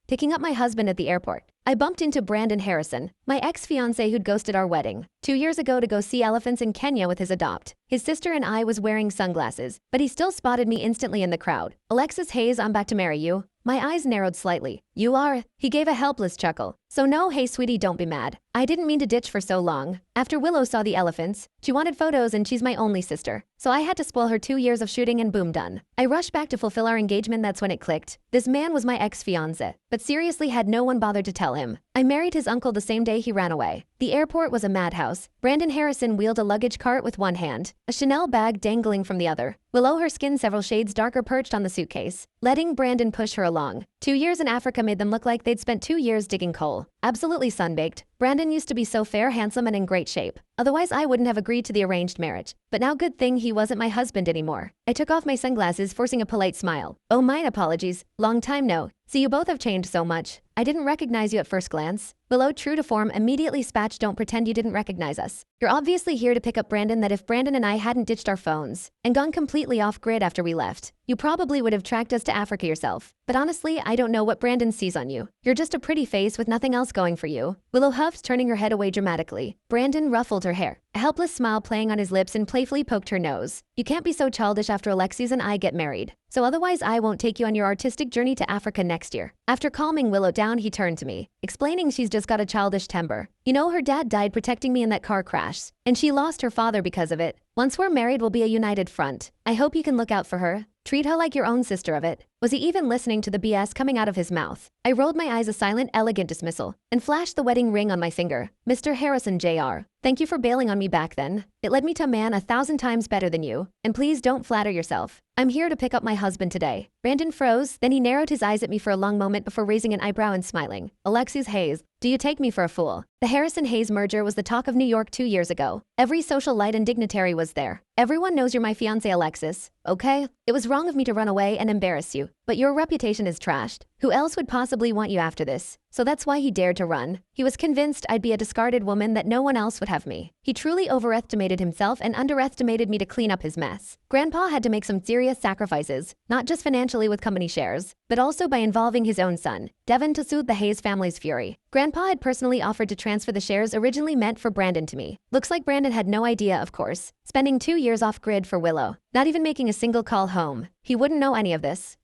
picking up my husband at the airport. I bumped into Brandon Harrison, my ex-fiancé who'd ghosted our wedding 2 years ago to go see elephants in Kenya with his adopt. His sister and I was wearing sunglasses, but he still spotted me instantly in the crowd. Alexis Hayes, I'm back to marry you. My eyes narrowed slightly. You are? He gave a helpless chuckle. So no, hey sweetie, don't be mad. I didn't mean to ditch for so long. After Willow saw the elephants, she wanted photos and she's my only sister. So I had to spoil her 2 years of shooting and boom, done. I rushed back to fulfill our engagement. That's when it clicked. This man was my ex-fiancé, but seriously had no one bothered to tell him. I married his uncle the same day he ran away. The airport was a madhouse. Brandon Harrison wheeled a luggage cart with one hand, a Chanel bag dangling from the other. Willow, her skin several shades darker, perched on the suitcase, letting Brandon push her along. 2 years in Africa made them look like they'd spent 2 years digging coal. Absolutely sunbaked. Brandon used to be so fair, handsome, and in great shape. Otherwise, I wouldn't have agreed to the arranged marriage. But now good thing he wasn't my husband anymore. I took off my sunglasses, forcing a polite smile. Oh, my apologies. Long time no. See, you both have changed so much. I didn't recognize you at first glance. Willow, true to form, immediately spatched, don't pretend you didn't recognize us. You're obviously here to pick up Brandon. That if Brandon and I hadn't ditched our phones and gone completely off grid after we left, you probably would have tracked us to Africa yourself. But honestly, I don't know what Brandon sees on you. You're just a pretty face with nothing else going for you. Willow huffed, turning her head away dramatically. Brandon ruffled her hair, a helpless smile playing on his lips, and playfully poked her nose. You can't be so childish after Alexis and I get married. So otherwise I won't take you on your artistic journey to Africa next year. After calming Willow down, he turned to me, explaining she's just got a childish temper. You know, her dad died protecting me in that car crash, and she lost her father because of it. Once we're married, we'll be a united front. I hope you can look out for her. Treat her like your own sister of it. Was he even listening to the BS coming out of his mouth? I rolled my eyes, a silent, elegant dismissal, and flashed the wedding ring on my finger. Mr. Harrison Jr., thank you for bailing on me back then. It led me to a man 1,000 times better than you. And please don't flatter yourself. I'm here to pick up my husband today. Brandon froze, then he narrowed his eyes at me for a long moment before raising an eyebrow and smiling. Alexis Hayes, do you take me for a fool? The Harrison-Hayes merger was the talk of New York 2 years ago. Every socialite and dignitary was there. Everyone knows you're my fiancé, Alexis. Okay? It was wrong of me to run away and embarrass you, but your reputation is trashed. Who else would possibly want you after this? So that's why he dared to run. He was convinced I'd be a discarded woman, that no one else would have me. He truly overestimated himself and underestimated me to clean up his mess. Grandpa had to make some serious sacrifices, not just financially with company shares, but also by involving his own son, Devin, to soothe the Hayes family's fury. Grandpa had personally offered to transfer the shares originally meant for Brandon to me. Looks like Brandon had no idea, of course. Spending 2 years off grid for Willow, not even making a single call home. He wouldn't know any of this.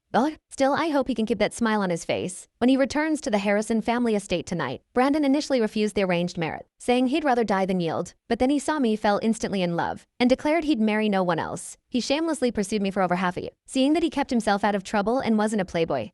Still, I hope he can keep that smile on his face when he returns to the Harrison family estate tonight. Brandon initially refused the arranged marriage, saying he'd rather die than yield, but then he saw me, fell instantly in love, and declared he'd marry no one else. He shamelessly pursued me for over half a year, seeing that he kept himself out of trouble and wasn't a playboy.